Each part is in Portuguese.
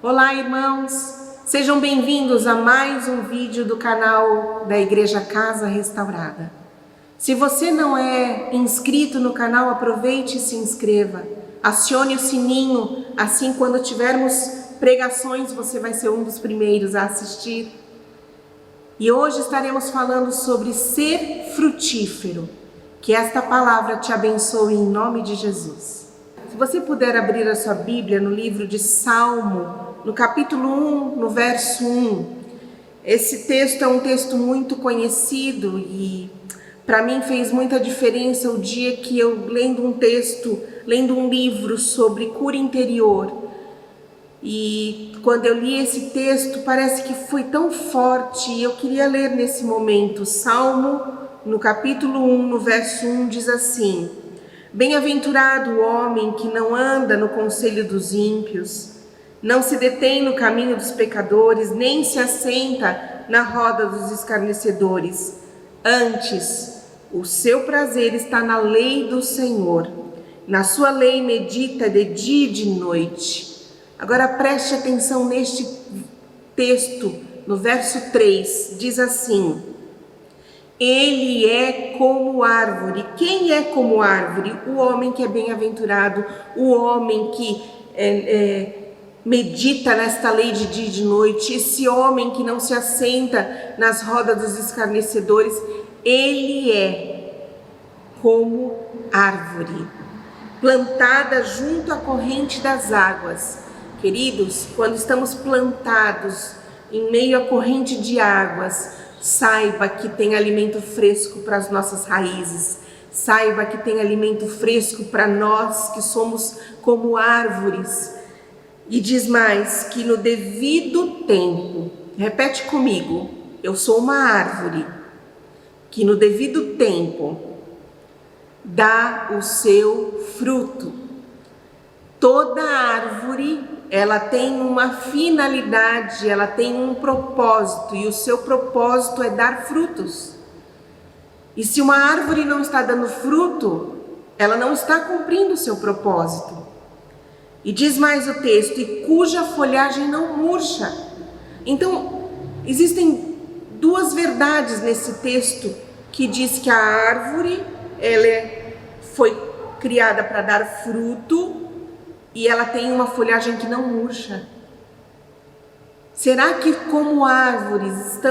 Olá, irmãos! Sejam bem-vindos a mais um vídeo do canal da Igreja Casa Restaurada. Se você não é inscrito no canal, aproveite e se inscreva. Acione o sininho, assim quando tivermos pregações, você vai ser um dos primeiros a assistir. E hoje estaremos falando sobre ser frutífero. Que esta palavra te abençoe em nome de Jesus. Se você puder abrir a sua Bíblia no livro de Salmo, no capítulo 1, no verso 1. Esse texto é um texto muito conhecido e para mim fez muita diferença o dia que eu lendo um livro sobre cura interior. E quando eu li esse texto, parece que foi tão forte e eu queria ler nesse momento. Salmo, no capítulo 1, no verso 1, diz assim: Bem-aventurado o homem que não anda no conselho dos ímpios, não se detém no caminho dos pecadores, nem se assenta na roda dos escarnecedores. Antes, o seu prazer está na lei do Senhor. Na sua lei medita de dia e de noite. Agora preste atenção neste texto, no verso 3, diz assim: Ele é como árvore. Quem é como árvore? O homem que é bem-aventurado, o homem que medita nesta lei de dia e de noite, esse homem que não se assenta nas rodas dos escarnecedores, ele é como árvore, plantada junto à corrente das águas. Queridos, quando estamos plantados em meio à corrente de águas, saiba que tem alimento fresco para as nossas raízes. Saiba que tem alimento fresco para nós que somos como árvores. E diz mais, que no devido tempo, repete comigo, eu sou uma árvore, que no devido tempo dá o seu fruto. Toda árvore, ela tem uma finalidade, ela tem um propósito, e o seu propósito é dar frutos. E se uma árvore não está dando fruto, ela não está cumprindo o seu propósito. E diz mais o texto, e cuja folhagem não murcha. Então, existem duas verdades nesse texto, que diz que a árvore, foi criada para dar fruto, e ela tem uma folhagem que não murcha. Será que como árvores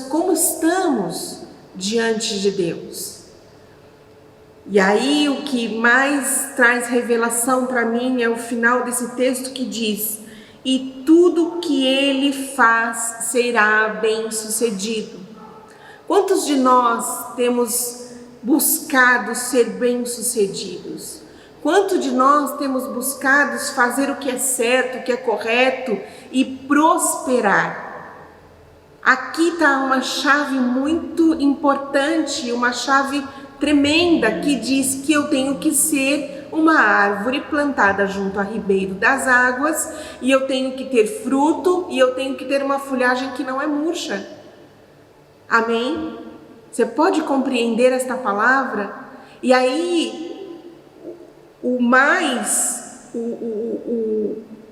como estamos diante de Deus? E aí o que mais traz revelação para mim é o final desse texto que diz: e tudo que ele faz será bem-sucedido. Quantos de nós temos buscado ser bem-sucedidos? Quanto de nós temos buscado fazer o que é certo, o que é correto e prosperar? Aqui está uma chave muito importante, uma chave tremenda que diz que eu tenho que ser uma árvore plantada junto a ribeiro das águas, e eu tenho que ter fruto, e eu tenho que ter uma folhagem que não é murcha. Amém? Você pode compreender esta palavra? E aí, o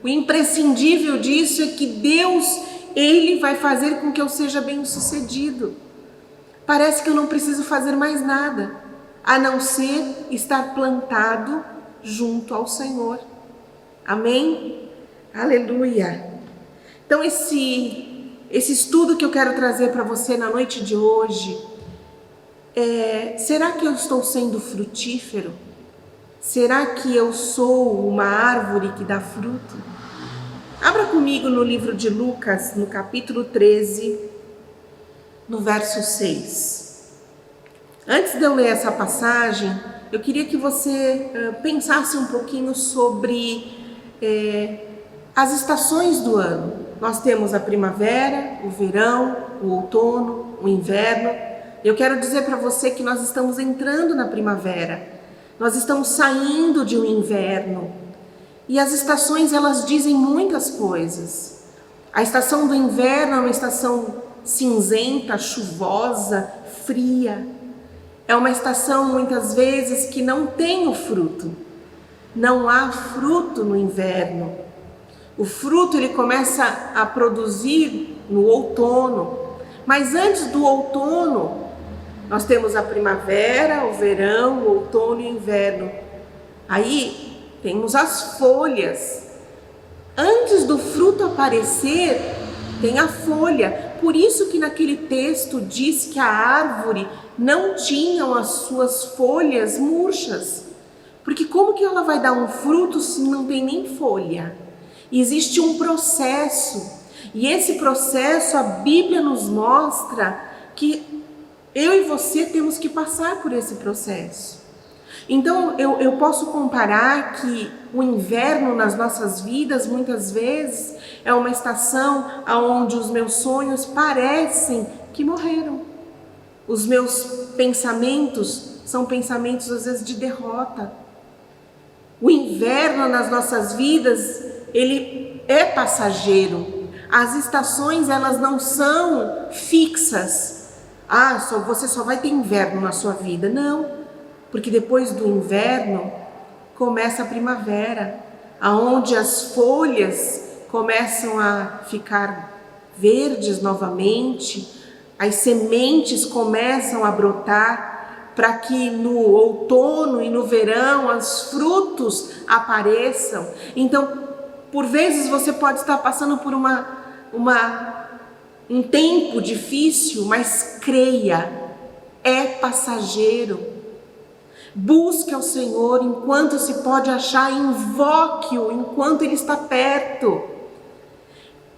imprescindível disso é que Deus, Ele vai fazer com que eu seja bem-sucedido. Parece que eu não preciso fazer mais nada, a não ser estar plantado junto ao Senhor. Amém? Aleluia! Então esse estudo que eu quero trazer para você na noite de hoje será que eu estou sendo frutífero? Será que eu sou uma árvore que dá fruto? Abra comigo no livro de Lucas, no capítulo 13, no verso 6. Antes de eu ler essa passagem, eu queria que você pensasse um pouquinho sobre as estações do ano. Nós temos a primavera, o verão, o outono, o inverno. Eu quero dizer para você que nós estamos entrando na primavera. Nós estamos saindo de um inverno. E as estações, elas dizem muitas coisas. A estação do inverno é uma estação cinzenta, chuvosa, fria. É uma estação, muitas vezes, que não tem o fruto. Não há fruto no inverno. O fruto ele começa a produzir no outono, mas antes do outono, nós temos a primavera, o verão, o outono e o inverno. Aí temos as folhas. Antes do fruto aparecer, tem a folha. Por isso que naquele texto diz que a árvore não tinha as suas folhas murchas. Porque como que ela vai dar um fruto se não tem nem folha? Existe um processo. E esse processo a Bíblia nos mostra que eu e você temos que passar por esse processo. Então eu posso comparar que o inverno nas nossas vidas muitas vezes é uma estação onde os meus sonhos parecem que morreram. Os meus pensamentos são pensamentos às vezes de derrota. O inverno nas nossas vidas, ele é passageiro. As estações, elas não são fixas. Você só vai ter inverno na sua vida. Não, porque depois do inverno começa a primavera, aonde as folhas começam a ficar verdes novamente, as sementes começam a brotar, para que no outono e no verão os frutos apareçam. Então, por vezes você pode estar passando por um tempo difícil, mas creia, é passageiro. Busque ao Senhor enquanto se pode achar, invoque-o enquanto Ele está perto.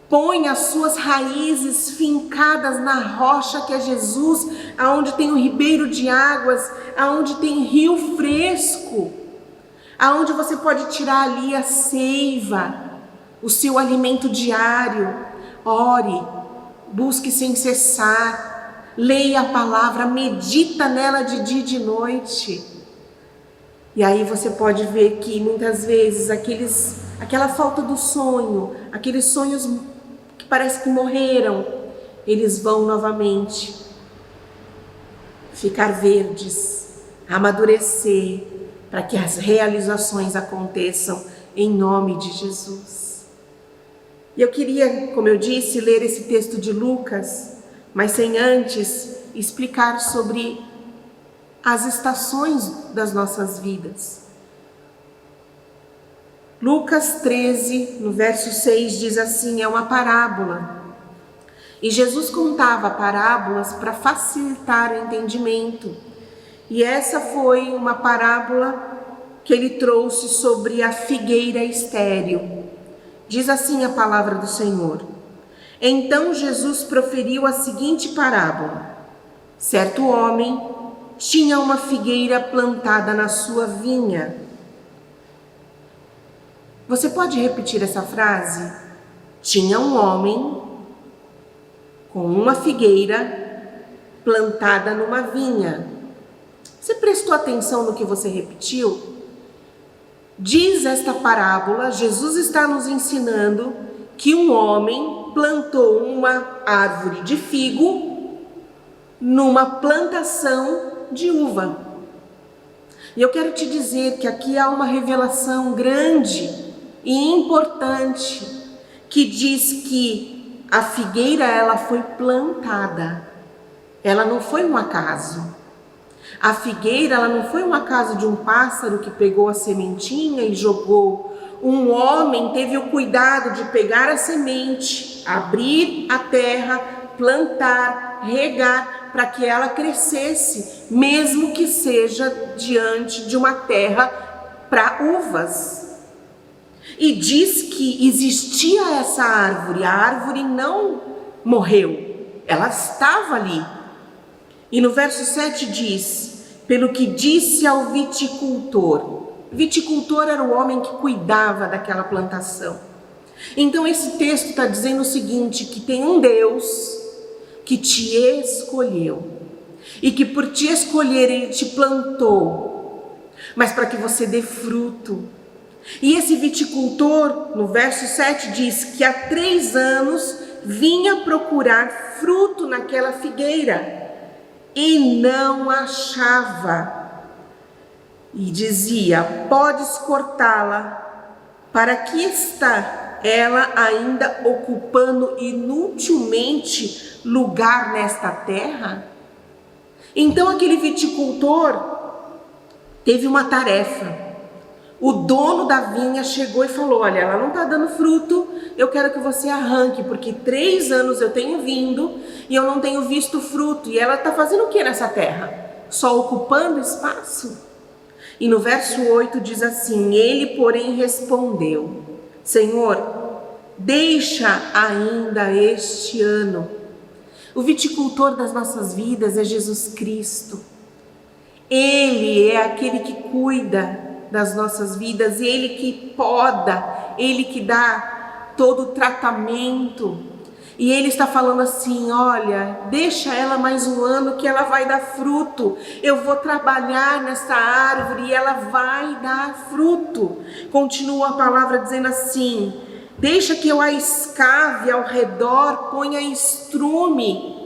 Põe as suas raízes fincadas na rocha que é Jesus, aonde tem um ribeiro de águas, aonde tem rio fresco, aonde você pode tirar ali a seiva, o seu alimento diário. Ore, busque sem cessar, leia a palavra, medita nela de dia e de noite. E aí você pode ver que muitas vezes aquela falta do sonho, aqueles sonhos que parece que morreram, eles vão novamente ficar verdes, amadurecer, para que as realizações aconteçam em nome de Jesus. E eu queria, como eu disse, ler esse texto de Lucas, mas sem antes explicar sobre as estações das nossas vidas. Lucas 13, no verso 6, diz assim, é uma parábola. E Jesus contava parábolas para facilitar o entendimento. E essa foi uma parábola que ele trouxe sobre a figueira estéril. Diz assim a palavra do Senhor. Então Jesus proferiu a seguinte parábola. Certo homem tinha uma figueira plantada na sua vinha. Você pode repetir essa frase? Tinha um homem com uma figueira plantada numa vinha. Você prestou atenção no que você repetiu? Diz esta parábola, Jesus está nos ensinando que um homem plantou uma árvore de figo numa plantação de uva. E eu quero te dizer que aqui há uma revelação grande e importante que diz que a figueira ela foi plantada, ela não foi um acaso. A figueira ela não foi um acaso de um pássaro que pegou a sementinha e jogou. Um homem teve o cuidado de pegar a semente, abrir a terra, plantar, regar, para que ela crescesse, mesmo que seja diante de uma terra para uvas. E diz que existia essa árvore, a árvore não morreu, ela estava ali. E no verso 7 diz, pelo que disse ao viticultor. Viticultor era o homem que cuidava daquela plantação. Então esse texto está dizendo o seguinte, que tem um Deus que te escolheu. E que por te escolher Ele te plantou, mas para que você dê fruto. E esse viticultor, no verso 7 diz que há 3 anos vinha procurar fruto naquela figueira. E não achava. E dizia, podes cortá-la, para que está? ela ainda ocupando inutilmente lugar nesta terra? Então aquele viticultor teve uma tarefa. O dono da vinha chegou e falou: olha, ela não está dando fruto, eu quero que você arranque, porque 3 anos eu tenho vindo e eu não tenho visto fruto. E ela está fazendo o que nessa terra? Só ocupando espaço? E no verso 8 diz assim: ele, porém, respondeu: Senhor, deixa ainda este ano. O viticultor das nossas vidas é Jesus Cristo. Ele é aquele que cuida das nossas vidas, ele que poda, ele que dá todo o tratamento. E ele está falando assim: olha, deixa ela mais um ano que ela vai dar fruto. Eu vou trabalhar nessa árvore e ela vai dar fruto. Continua a palavra dizendo assim: deixa que eu a escave ao redor, ponha estrume.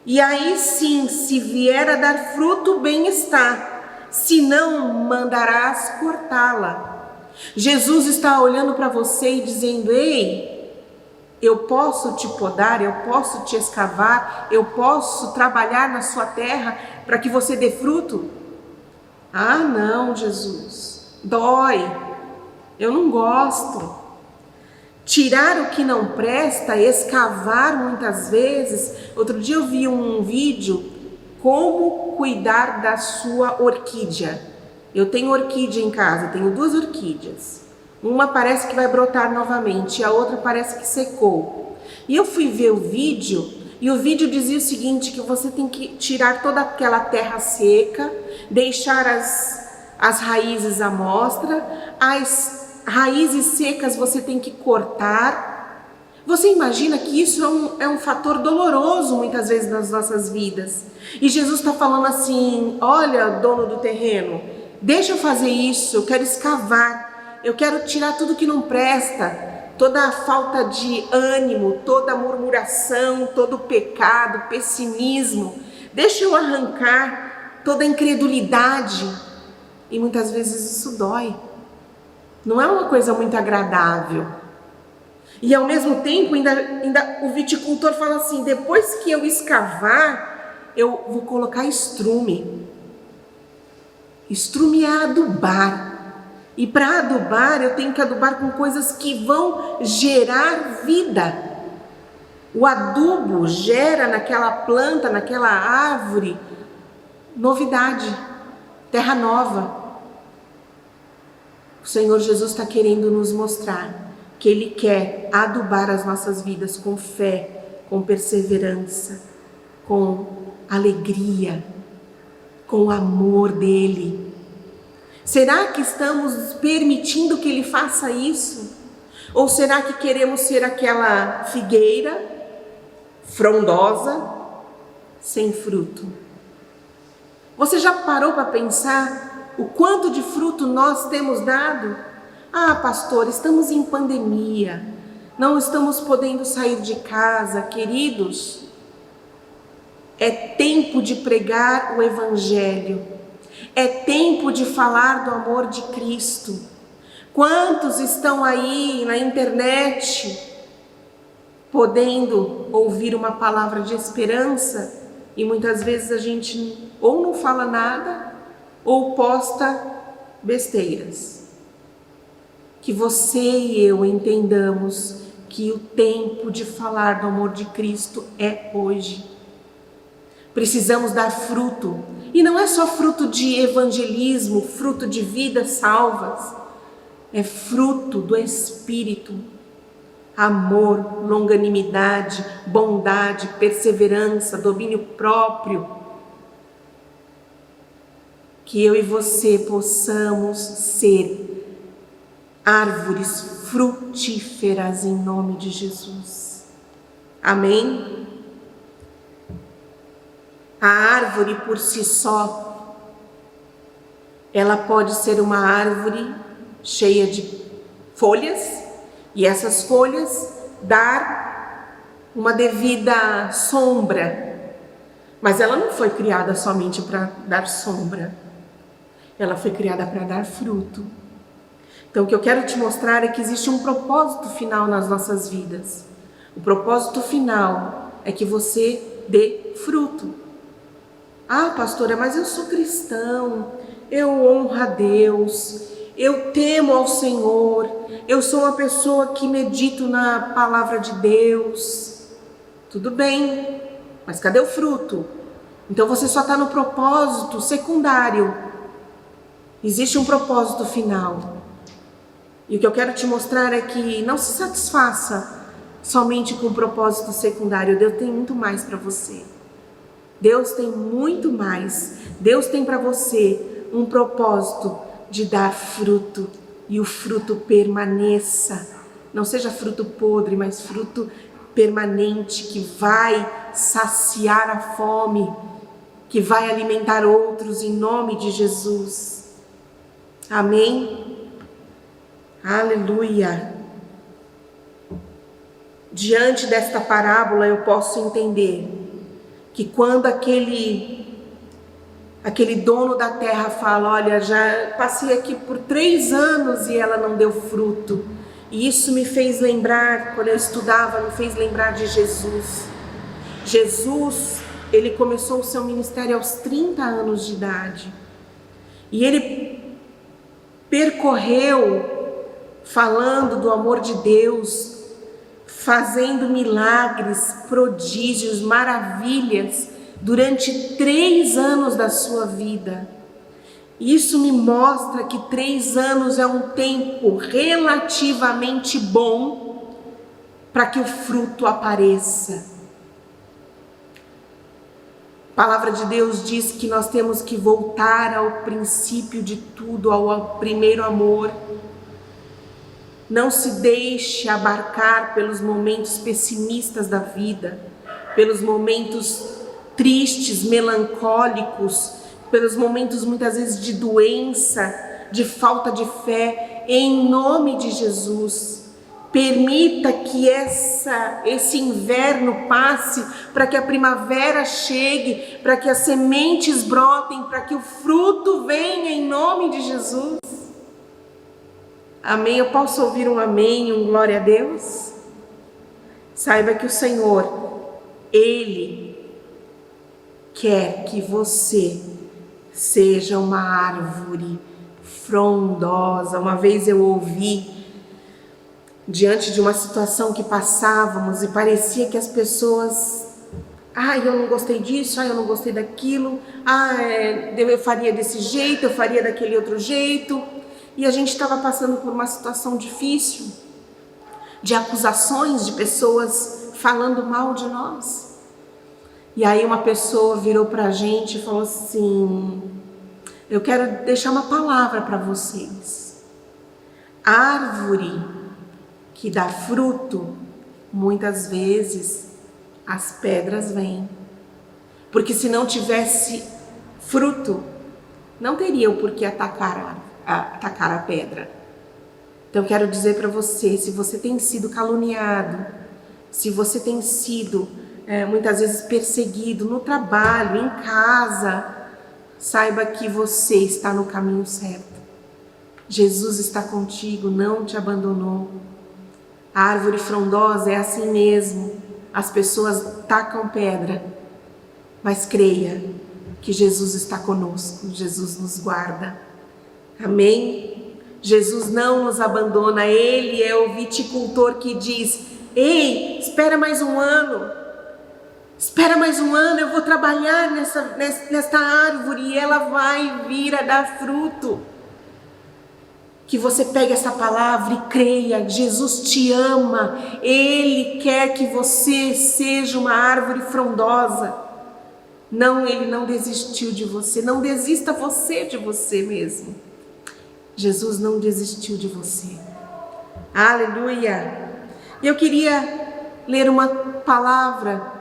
E aí sim, se vier a dar fruto, bem está. Se não, mandarás cortá-la. Jesus está olhando para você e dizendo: ei, eu posso te podar, eu posso te escavar, eu posso trabalhar na sua terra para que você dê fruto? Ah, não, Jesus, dói, eu não gosto. Tirar o que não presta, escavar muitas vezes. Outro dia eu vi um vídeo, como cuidar da sua orquídea. Eu tenho orquídea em casa, tenho 2 orquídeas. Uma parece que vai brotar novamente, a outra parece que secou. E eu fui ver o vídeo, e o vídeo dizia o seguinte, que você tem que tirar toda aquela terra seca, deixar as raízes à mostra, as raízes secas você tem que cortar. Você imagina que isso é um fator doloroso muitas vezes nas nossas vidas. E Jesus está falando assim: olha, dono do terreno, deixa eu fazer isso, eu quero escavar, eu quero tirar tudo que não presta, toda a falta de ânimo, toda a murmuração, todo o pecado, pessimismo. Deixa eu arrancar toda a incredulidade. E muitas vezes isso dói. Não é uma coisa muito agradável. E ao mesmo tempo, ainda o viticultor fala assim: depois que eu escavar, eu vou colocar estrume. Estrume é adubar. E para adubar, eu tenho que adubar com coisas que vão gerar vida. O adubo gera naquela planta, naquela árvore, novidade, terra nova. O Senhor Jesus está querendo nos mostrar que Ele quer adubar as nossas vidas com fé, com perseverança, com alegria, com o amor dEle. Será que estamos permitindo que Ele faça isso? Ou será que queremos ser aquela figueira frondosa, sem fruto? Você já parou para pensar o quanto de fruto nós temos dado? Ah, pastor, estamos em pandemia, não estamos podendo sair de casa. Queridos, é tempo de pregar o Evangelho, é tempo de falar do amor de Cristo. Quantos estão aí na internet podendo ouvir uma palavra de esperança e muitas vezes a gente ou não fala nada ou posta besteiras? Que você e eu entendamos que o tempo de falar do amor de Cristo é hoje. Precisamos dar fruto, e não é só fruto de evangelismo, fruto de vidas salvas, é fruto do Espírito. Amor, longanimidade, bondade, perseverança, domínio próprio. Que eu e você possamos ser árvores frutíferas em nome de Jesus. Amém? A árvore por si só, ela pode ser uma árvore cheia de folhas, e essas folhas dar uma devida sombra. Mas ela não foi criada somente para dar sombra. Ela foi criada para dar fruto. Então o que eu quero te mostrar é que existe um propósito final nas nossas vidas. O propósito final é que você dê fruto. Ah, pastora, mas eu sou cristão, eu honro a Deus, eu temo ao Senhor, eu sou uma pessoa que medito na palavra de Deus. Tudo bem, mas cadê o fruto? Então você só está no propósito secundário. Existe um propósito final. E o que eu quero te mostrar é que não se satisfaça somente com o propósito secundário. Deus tem muito mais para você. Deus tem muito mais. Deus tem para você um propósito de dar fruto. E o fruto permaneça. Não seja fruto podre, mas fruto permanente, que vai saciar a fome, que vai alimentar outros em nome de Jesus. Amém? Aleluia! Diante desta parábola eu posso entender que quando aquele dono da terra fala, olha, já passei aqui por 3 anos e ela não deu fruto. E isso me fez lembrar, quando eu estudava, me fez lembrar de Jesus. Jesus, ele começou o seu ministério aos 30 anos de idade. E ele percorreu falando do amor de Deus, fazendo milagres, prodígios, maravilhas durante 3 anos da sua vida. Isso me mostra que 3 anos é um tempo relativamente bom para que o fruto apareça. A palavra de Deus diz que nós temos que voltar ao princípio de tudo, ao primeiro amor. Não se deixe abarcar pelos momentos pessimistas da vida, pelos momentos tristes, melancólicos, pelos momentos muitas vezes de doença, de falta de fé. Em nome de Jesus, permita que esse inverno passe, para que a primavera chegue, para que as sementes brotem, para que o fruto venha em nome de Jesus. Amém? Eu posso ouvir um amém, um glória a Deus? Saiba que o Senhor, Ele quer que você seja uma árvore frondosa. Uma vez eu ouvi, diante de uma situação que passávamos e parecia que as pessoas, eu não gostei disso, eu não gostei daquilo, eu faria desse jeito, eu faria daquele outro jeito. E a gente estava passando por uma situação difícil, de acusações de pessoas falando mal de nós. E aí uma pessoa virou para a gente e falou assim, eu quero deixar uma palavra para vocês. A árvore que dá fruto, muitas vezes as pedras vêm. Porque se não tivesse fruto, não teria o porquê atacar a pedra. Então eu quero dizer para você, se você tem sido caluniado, se você tem sido muitas vezes perseguido no trabalho, em casa, saiba que você está no caminho certo. Jesus está contigo, não te abandonou. A árvore frondosa é assim mesmo. As pessoas tacam pedra, mas creia que Jesus está conosco, Jesus nos guarda. Amém? Jesus não nos abandona. Ele é o viticultor que diz, ei, espera mais um ano, eu vou trabalhar nesta árvore e ela vai vir a dar fruto. Que você pegue essa palavra e creia, Jesus te ama, Ele quer que você seja uma árvore frondosa. Não, Ele não desistiu de você, não desista você de você mesmo. Jesus não desistiu de você. Aleluia! E eu queria ler uma palavra.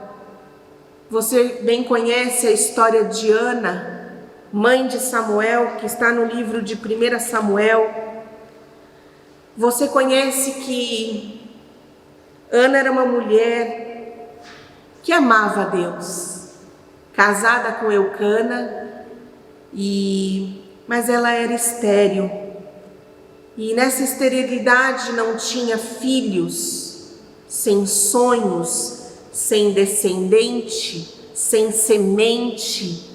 Você bem conhece a história de Ana, mãe de Samuel, que está no livro de 1 Samuel. Você conhece que Ana era uma mulher que amava a Deus, casada com Eucana, mas ela era estéril. E nessa esterilidade não tinha filhos, sem sonhos, sem descendente, sem semente.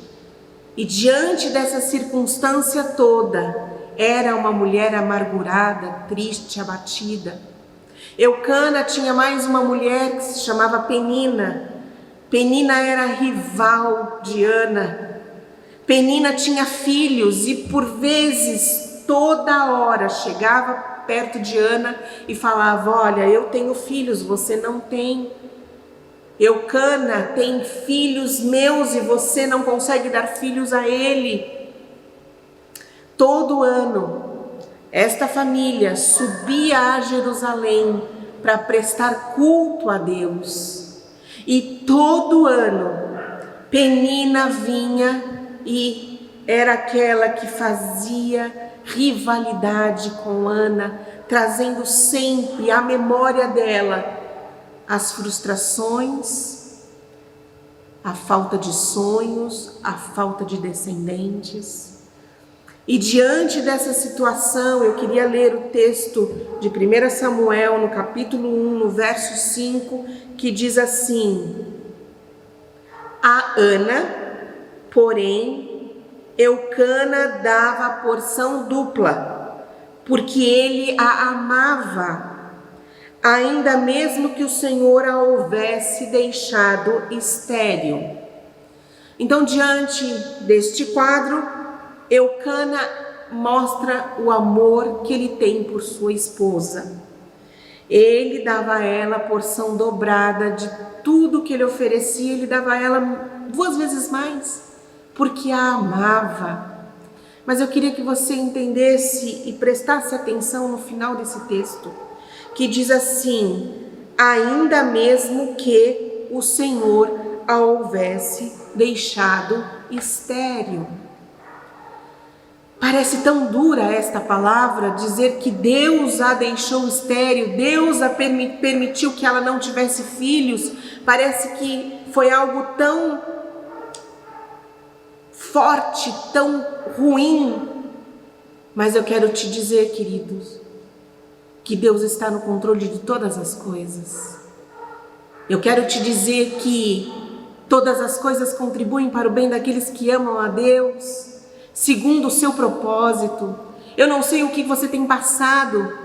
E diante dessa circunstância toda, era uma mulher amargurada, triste, abatida. Eucana tinha mais uma mulher que se chamava Penina. Penina era rival de Ana. Penina tinha filhos e por vezes, toda hora, chegava perto de Ana e falava: olha, eu tenho filhos, você não tem. Eucana tem filhos meus e você não consegue dar filhos a ele. Todo ano, esta família subia a Jerusalém para prestar culto a Deus. E todo ano, Penina vinha e era aquela que fazia rivalidade com Ana, trazendo sempre à memória dela as frustrações, a falta de sonhos, a falta de descendentes. E diante dessa situação, eu queria ler o texto de 1 Samuel, no capítulo 1, no verso 5, que diz assim: a Ana, porém, Eucana dava a porção dupla, porque ele a amava, ainda mesmo que o Senhor a houvesse deixado estéril. Então, diante deste quadro, Eucana mostra o amor que ele tem por sua esposa. Ele dava a ela a porção dobrada de tudo que ele oferecia, ele dava a ela 2 vezes mais, porque a amava. Mas eu queria que você entendesse e prestasse atenção no final desse texto, que diz assim: ainda mesmo que o Senhor a houvesse deixado estéril. Parece tão dura esta palavra, dizer que Deus a deixou estéril, Deus a permitiu que ela não tivesse filhos. Parece que foi algo tão forte, tão ruim. Mas eu quero te dizer, queridos, que Deus está no controle de todas as coisas. Eu quero te dizer que todas as coisas contribuem para o bem daqueles que amam a Deus, segundo o seu propósito. Eu não sei o que você tem passado,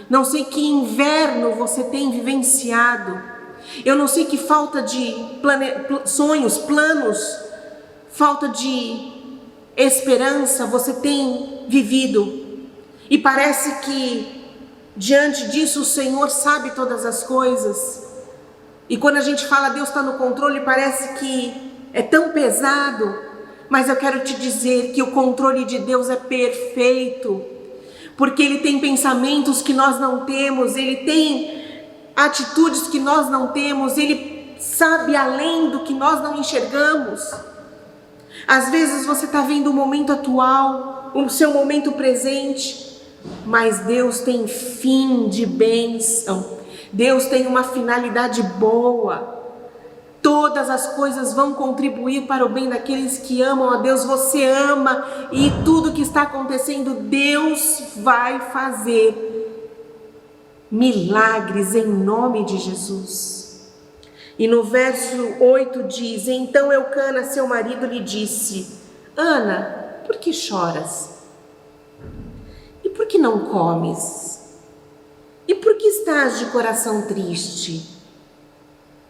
não sei que inverno você tem vivenciado, eu não sei que falta de sonhos, planos, falta de esperança você tem vivido. E parece que diante disso o Senhor sabe todas as coisas. E quando a gente fala Deus está no controle, parece que é tão pesado. Mas eu quero te dizer que o controle de Deus é perfeito, porque Ele tem pensamentos que nós não temos, Ele tem atitudes que nós não temos, Ele sabe além do que nós não enxergamos. Às vezes você está vendo o momento atual, o seu momento presente, mas Deus tem fim de bênção, Deus tem uma finalidade boa. Todas as coisas vão contribuir para o bem daqueles que amam a Deus. Você ama e tudo que está acontecendo, Deus vai fazer milagres em nome de Jesus. E no verso 8 diz: então Eucana, seu marido, lhe disse: Ana, por que choras? E por que não comes? E por que estás de coração triste?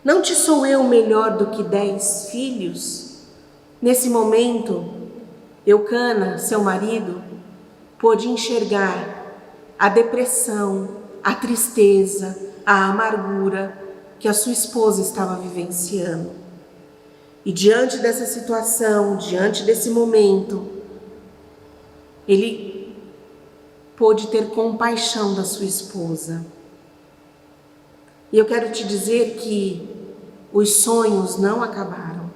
Não te sou eu melhor do que 10 filhos? Nesse momento, Eucana, seu marido, pôde enxergar a depressão, a tristeza, a amargura que a sua esposa estava vivenciando. E diante dessa situação, diante desse momento, ele pôde ter compaixão da sua esposa. E eu quero te dizer que os sonhos não acabaram.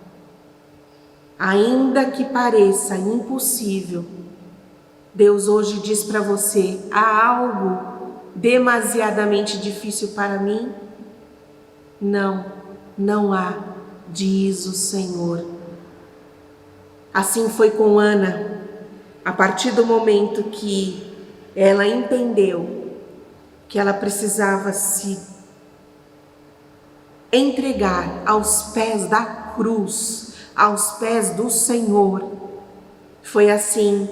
Ainda que pareça impossível, Deus hoje diz para você: há algo demasiadamente difícil para mim? Não, não há, diz o Senhor. Assim foi com Ana. A partir do momento que ela entendeu que ela precisava se entregar aos pés da cruz, aos pés do Senhor. Foi assim.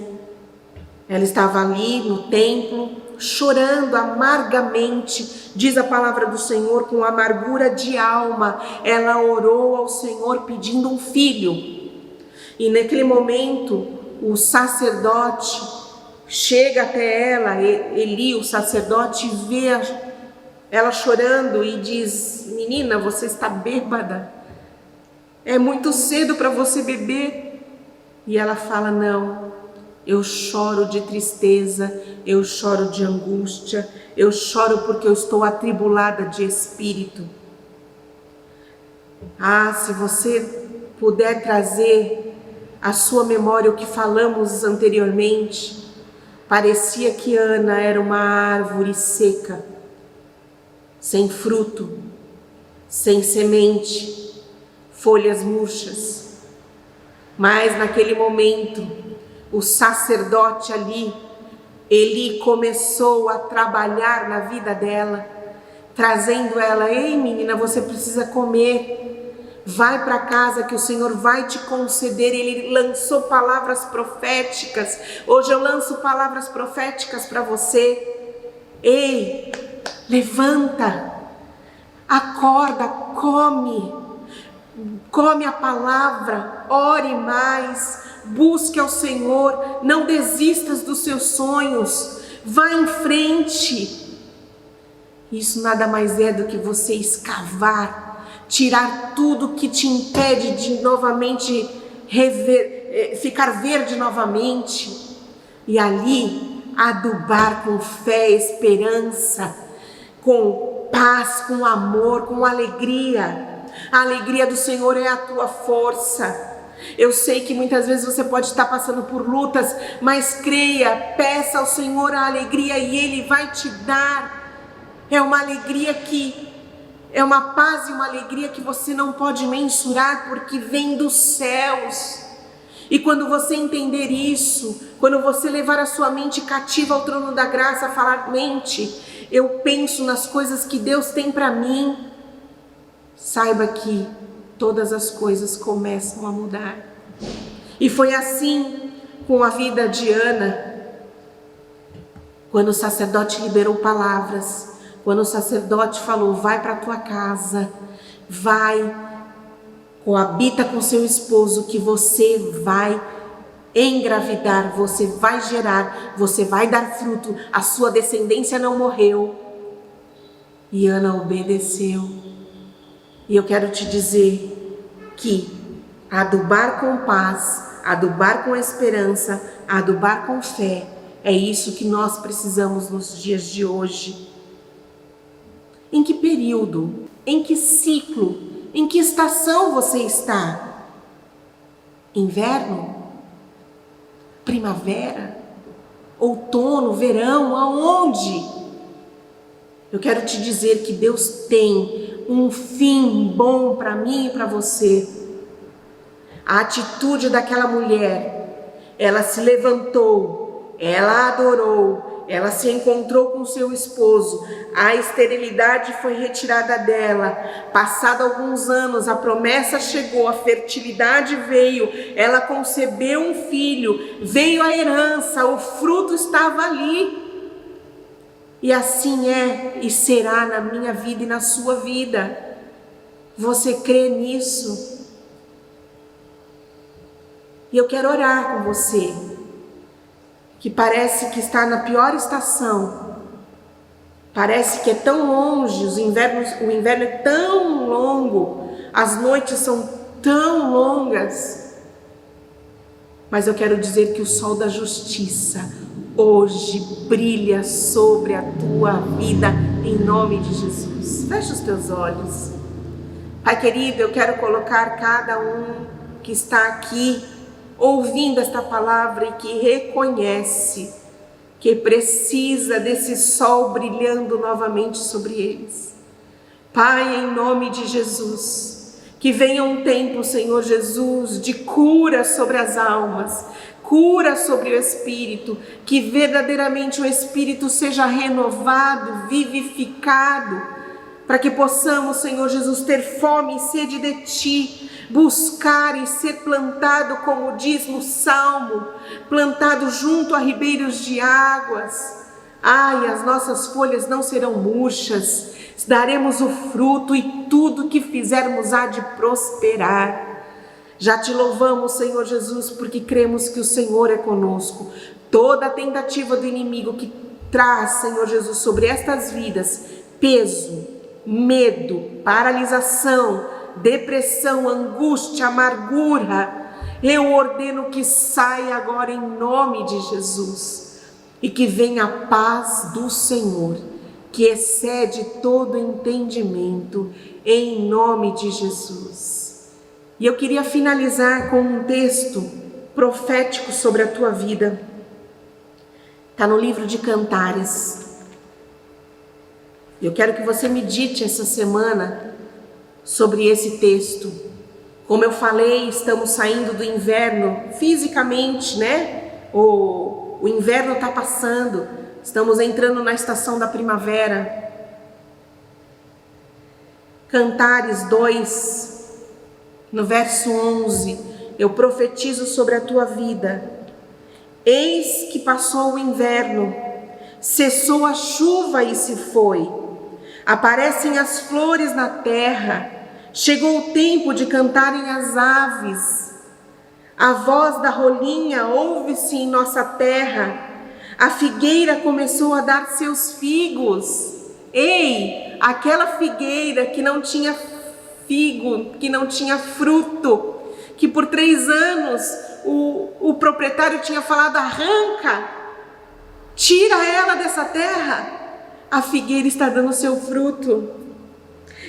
Ela estava ali no templo, chorando amargamente, diz a palavra do Senhor, com amargura de alma. Ela orou ao Senhor pedindo um filho. E naquele momento, o sacerdote chega até ela, Eli, o sacerdote, vê ela chorando e diz: menina, você está bêbada, é muito cedo para você beber. E ela fala: não, eu choro de tristeza, eu choro de angústia, eu choro porque eu estou atribulada de espírito. Se você puder trazer à sua memória o que falamos anteriormente, parecia que Ana era uma árvore seca, sem fruto, sem semente, folhas murchas. Mas naquele momento, o sacerdote ali, ele começou a trabalhar na vida dela, trazendo ela: ei menina, você precisa comer, vai para casa que o Senhor vai te conceder. Ele lançou palavras proféticas. Hoje eu lanço palavras proféticas para você. Ei, levanta, acorda, come a palavra, ore mais, busque ao Senhor, não desistas dos seus sonhos, vá em frente. Isso nada mais é do que você escavar, tirar tudo que te impede de novamente ficar verde novamente, e ali adubar com fé, esperança, com paz, com amor, com alegria. A alegria do Senhor é a tua força. Eu sei que muitas vezes você pode estar passando por lutas, mas creia, peça ao Senhor a alegria e Ele vai te dar. É uma alegria que é uma paz e uma alegria que você não pode mensurar, porque vem dos céus. E quando você entender isso, quando você levar a sua mente cativa ao trono da graça, falar: mente, eu penso nas coisas que Deus tem para mim, saiba que todas as coisas começam a mudar. E foi assim com a vida de Ana. Quando o sacerdote liberou palavras, quando o sacerdote falou: vai para a tua casa, vai, coabita com seu esposo, que você vai engravidar, você vai gerar, você vai dar fruto, a sua descendência não morreu. E Ana obedeceu. E eu quero te dizer que adubar com paz, adubar com esperança, adubar com fé, é isso que nós precisamos nos dias de hoje. Em que período, em que ciclo, em que estação você está? Inverno? Primavera? Outono? Verão? Aonde? Eu quero te dizer que Deus tem um fim bom para mim e para você. A atitude daquela mulher, ela se levantou, ela adorou, ela se encontrou com seu esposo, a esterilidade foi retirada dela. Passado alguns anos, a promessa chegou, a fertilidade veio, ela concebeu um filho, veio a herança, o fruto estava ali. E assim é e será na minha vida e na sua vida. Você crê nisso? E eu quero orar com você, que parece que está na pior estação, parece que é tão longe, o inverno é tão longo, as noites são tão longas, mas eu quero dizer que o sol da justiça hoje brilha sobre a tua vida, em nome de Jesus. Fecha os teus olhos. Pai querido, eu quero colocar cada um que está aqui ouvindo esta palavra e que reconhece que precisa desse sol brilhando novamente sobre eles. Pai, em nome de Jesus, que venha um tempo, Senhor Jesus, de cura sobre as almas, cura sobre o espírito, que verdadeiramente o espírito seja renovado, vivificado, para que possamos, Senhor Jesus, ter fome e sede de Ti, buscar e ser plantado, como diz no Salmo, plantado junto a ribeiros de águas. Ai, as nossas folhas não serão murchas, daremos o fruto e tudo que fizermos há de prosperar. Já Te louvamos, Senhor Jesus, porque cremos que o Senhor é conosco. Toda a tentativa do inimigo que traz, Senhor Jesus, sobre estas vidas, peso, medo, paralisação, depressão, angústia, amargura, eu ordeno que saia agora em nome de Jesus e que venha a paz do Senhor, que excede todo entendimento, em nome de Jesus. E eu queria finalizar com um texto profético sobre a tua vida. Está no livro de Cantares. Eu quero que você medite essa semana sobre esse texto. Como eu falei, estamos saindo do inverno fisicamente, né? O inverno está passando, estamos entrando na estação da primavera. Cantares 2, no verso 11, eu profetizo sobre a tua vida. Eis que passou o inverno, cessou a chuva e se foi. Aparecem as flores na terra, chegou o tempo de cantarem as aves. A voz da rolinha ouve-se em nossa terra, a figueira começou a dar seus figos. Ei, aquela figueira que não tinha figo, que não tinha fruto, que por 3 anos o proprietário tinha falado: arranca, tira ela dessa terra. A figueira está dando seu fruto,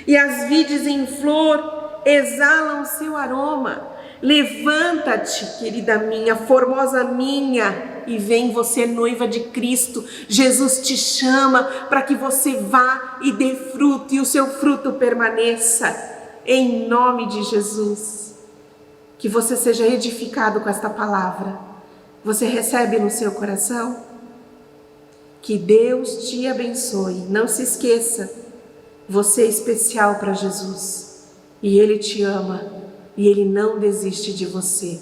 e as vides em flor exalam o seu aroma. Levanta-te, querida minha, formosa minha, e vem você, noiva de Cristo. Jesus te chama para que você vá e dê fruto, e o seu fruto permaneça, em nome de Jesus. Que você seja edificado com esta palavra. Você recebe no seu coração? Que Deus te abençoe. Não se esqueça, você é especial para Jesus, e Ele te ama, e Ele não desiste de você.